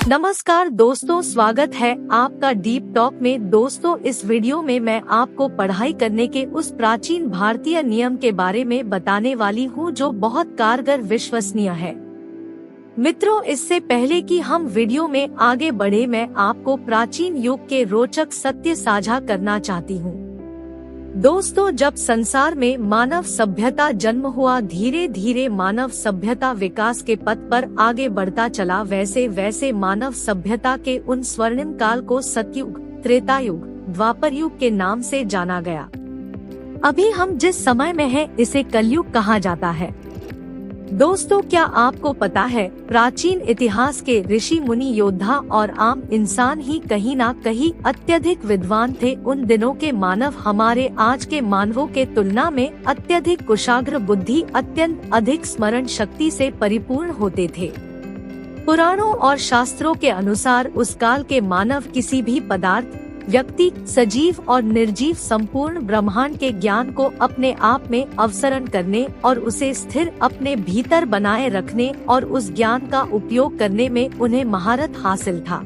नमस्कार दोस्तों, स्वागत है आपका डीप टॉक में। दोस्तों, इस वीडियो में मैं आपको पढ़ाई करने के उस प्राचीन भारतीय नियम के बारे में बताने वाली हूँ जो बहुत कारगर विश्वसनीय है। मित्रों, इससे पहले कि हम वीडियो में आगे बढ़े, मैं आपको प्राचीन युग के रोचक सत्य साझा करना चाहती हूँ। दोस्तों, जब संसार में मानव सभ्यता जन्म हुआ, धीरे धीरे मानव सभ्यता विकास के पथ पर आगे बढ़ता चला। वैसे वैसे मानव सभ्यता के उन स्वर्णिम काल को सतयुग, त्रेता युग, द्वापर युग के नाम से जाना गया। अभी हम जिस समय में हैं, इसे कलयुग कहा जाता है। दोस्तों, क्या आपको पता है, प्राचीन इतिहास के ऋषि मुनि, योद्धा और आम इंसान ही कहीं ना कहीं अत्यधिक विद्वान थे। उन दिनों के मानव हमारे आज के मानवों के तुलना में अत्यधिक कुशाग्र बुद्धि, अत्यंत अधिक स्मरण शक्ति से परिपूर्ण होते थे। पुराणों और शास्त्रों के अनुसार उस काल के मानव किसी भी पदार्थ, व्यक्ति, सजीव और निर्जीव संपूर्ण ब्रह्मांड के ज्ञान को अपने आप में अवसरण करने और उसे स्थिर अपने भीतर बनाए रखने और उस ज्ञान का उपयोग करने में उन्हें महारत हासिल था।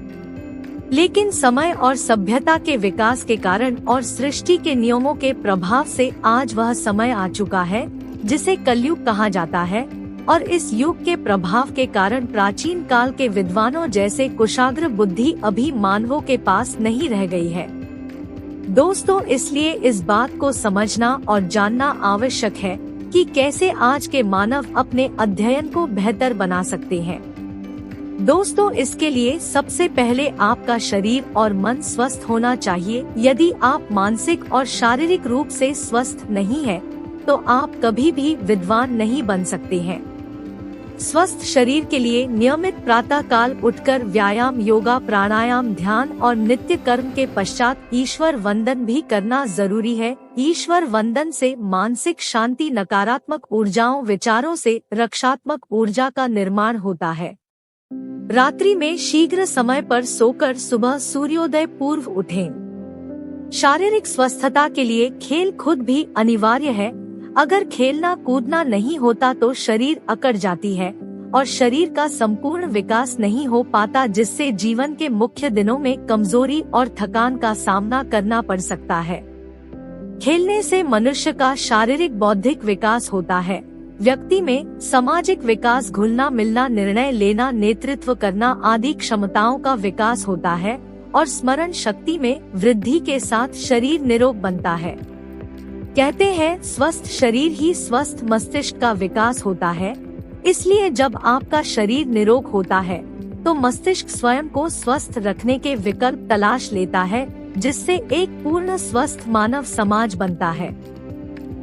लेकिन समय और सभ्यता के विकास के कारण और सृष्टि के नियमों के प्रभाव से आज वह समय आ चुका है जिसे कलयुग कहा जाता है, और इस युग के प्रभाव के कारण प्राचीन काल के विद्वानों जैसे कुशाग्र बुद्धि अभी मानवों के पास नहीं रह गई है। दोस्तों, इसलिए इस बात को समझना और जानना आवश्यक है कि कैसे आज के मानव अपने अध्ययन को बेहतर बना सकते हैं। दोस्तों, इसके लिए सबसे पहले आपका शरीर और मन स्वस्थ होना चाहिए। यदि आप मानसिक और शारीरिक रूप से स्वस्थ नहीं हैं, तो आप कभी भी विद्वान नहीं बन सकते हैं। स्वस्थ शरीर के लिए नियमित प्रातः काल उठकर व्यायाम, योगा, प्राणायाम, ध्यान और नित्य कर्म के पश्चात ईश्वर वंदन भी करना जरूरी है। ईश्वर वंदन से मानसिक शांति, नकारात्मक ऊर्जाओं, विचारों से रक्षात्मक ऊर्जा का निर्माण होता है। रात्रि में शीघ्र समय पर सोकर सुबह सूर्योदय पूर्व उठें। शारीरिक स्वस्थता के लिए खेल कूद भी अनिवार्य है। अगर खेलना कूदना नहीं होता तो शरीर अकड़ जाती है और शरीर का संपूर्ण विकास नहीं हो पाता, जिससे जीवन के मुख्य दिनों में कमजोरी और थकान का सामना करना पड़ सकता है। खेलने से मनुष्य का शारीरिक बौद्धिक विकास होता है, व्यक्ति में सामाजिक विकास, घुलना मिलना, निर्णय लेना, नेतृत्व करना आदि क्षमताओं का विकास होता है और स्मरण शक्ति में वृद्धि के साथ शरीर निरोग बनता है। कहते हैं, स्वस्थ शरीर ही स्वस्थ मस्तिष्क का विकास होता है। इसलिए जब आपका शरीर निरोग होता है तो मस्तिष्क स्वयं को स्वस्थ रखने के विकल्प तलाश लेता है, जिससे एक पूर्ण स्वस्थ मानव समाज बनता है।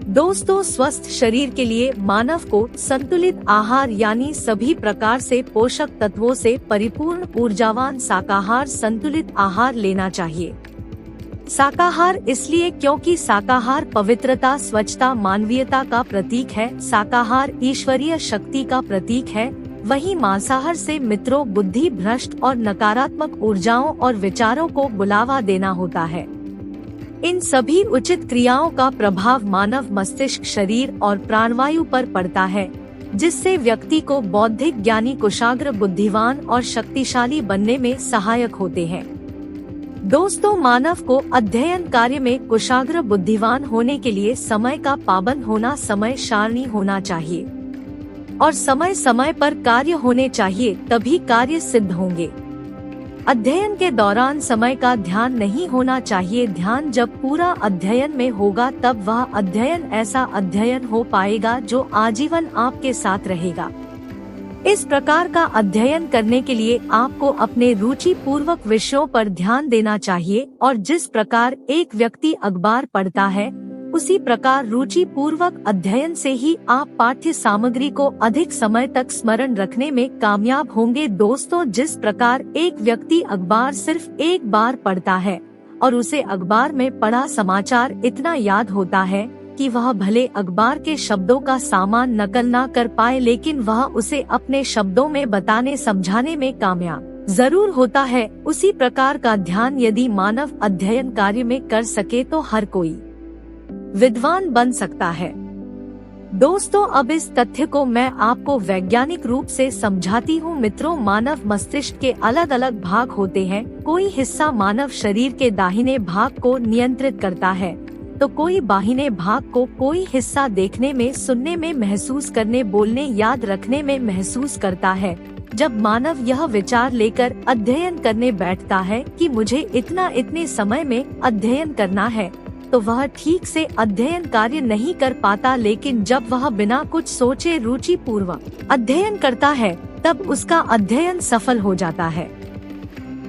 दोस्तों, स्वस्थ शरीर के लिए मानव को संतुलित आहार यानी सभी प्रकार से पोषक तत्वों से परिपूर्ण ऊर्जावान शाकाहार, संतुलित आहार लेना चाहिए। शाकाहार इसलिए क्योंकि शाकाहार पवित्रता, स्वच्छता, मानवीयता का प्रतीक है। शाकाहार ईश्वरीय शक्ति का प्रतीक है। वहीं मांसाहार से मित्रों, बुद्धि भ्रष्ट और नकारात्मक ऊर्जाओं और विचारों को बुलावा देना होता है। इन सभी उचित क्रियाओं का प्रभाव मानव मस्तिष्क, शरीर और प्राणवायु पर पड़ता है, जिससे व्यक्ति को बौद्धिक, ज्ञानी, कुशाग्र, बुद्धिमान और शक्तिशाली बनने में सहायक होते हैं। दोस्तों, मानव को अध्ययन कार्य में कुशाग्र, बुद्धिमान होने के लिए समय का पाबंद होना, समय सारणी होना चाहिए और समय समय पर कार्य होने चाहिए, तभी कार्य सिद्ध होंगे। अध्ययन के दौरान समय का ध्यान नहीं होना चाहिए। ध्यान जब पूरा अध्ययन में होगा तब वह अध्ययन ऐसा अध्ययन हो पाएगा जो आजीवन आपके साथ रहेगा। इस प्रकार का अध्ययन करने के लिए आपको अपने रुचि पूर्वक विषयों पर ध्यान देना चाहिए, और जिस प्रकार एक व्यक्ति अखबार पढ़ता है, उसी प्रकार रुचि पूर्वक अध्ययन से ही आप पाठ्य सामग्री को अधिक समय तक स्मरण रखने में कामयाब होंगे। दोस्तों, जिस प्रकार एक व्यक्ति अखबार सिर्फ एक बार पढ़ता है और उसे अखबार में पढ़ा समाचार इतना याद होता है कि वह भले अखबार के शब्दों का सामान नकल ना कर पाए, लेकिन वह उसे अपने शब्दों में बताने समझाने में कामयाब जरूर होता है। उसी प्रकार का ध्यान यदि मानव अध्ययन कार्य में कर सके तो हर कोई विद्वान बन सकता है। दोस्तों अब इस तथ्य को मैं आपको वैज्ञानिक रूप से समझाती हूँ। मित्रों, मानव मस्तिष्क के अलग अलग भाग होते हैं। कोई हिस्सा मानव शरीर के दाहिने भाग को नियंत्रित करता है, तो कोई बाहिने भाग को। कोई हिस्सा देखने में, सुनने में, महसूस करने, बोलने, याद रखने में महसूस करता है। जब मानव यह विचार लेकर अध्ययन करने बैठता है कि मुझे इतने समय में अध्ययन करना है, तो वह ठीक से अध्ययन कार्य नहीं कर पाता। लेकिन जब वह बिना कुछ सोचे रुचि पूर्वक अध्ययन करता है, तब उसका अध्ययन सफल हो जाता है।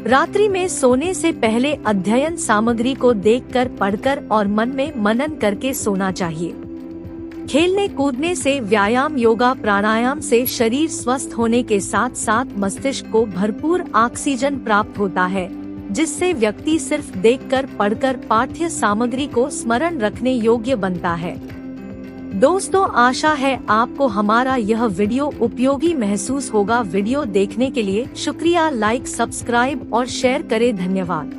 रात्रि में सोने से पहले अध्ययन सामग्री को देखकर, पढ़कर और मन में मनन करके सोना चाहिए। खेलने कूदने से, व्यायाम, योगा, प्राणायाम से शरीर स्वस्थ होने के साथ साथ मस्तिष्क को भरपूर ऑक्सीजन प्राप्त होता है, जिससे व्यक्ति सिर्फ देखकर, पढ़कर पाठ्य सामग्री को स्मरण रखने योग्य बनता है। दोस्तों, आशा है आपको हमारा यह वीडियो उपयोगी महसूस होगा। वीडियो देखने के लिए शुक्रिया। लाइक, सब्सक्राइब और शेयर करें। धन्यवाद।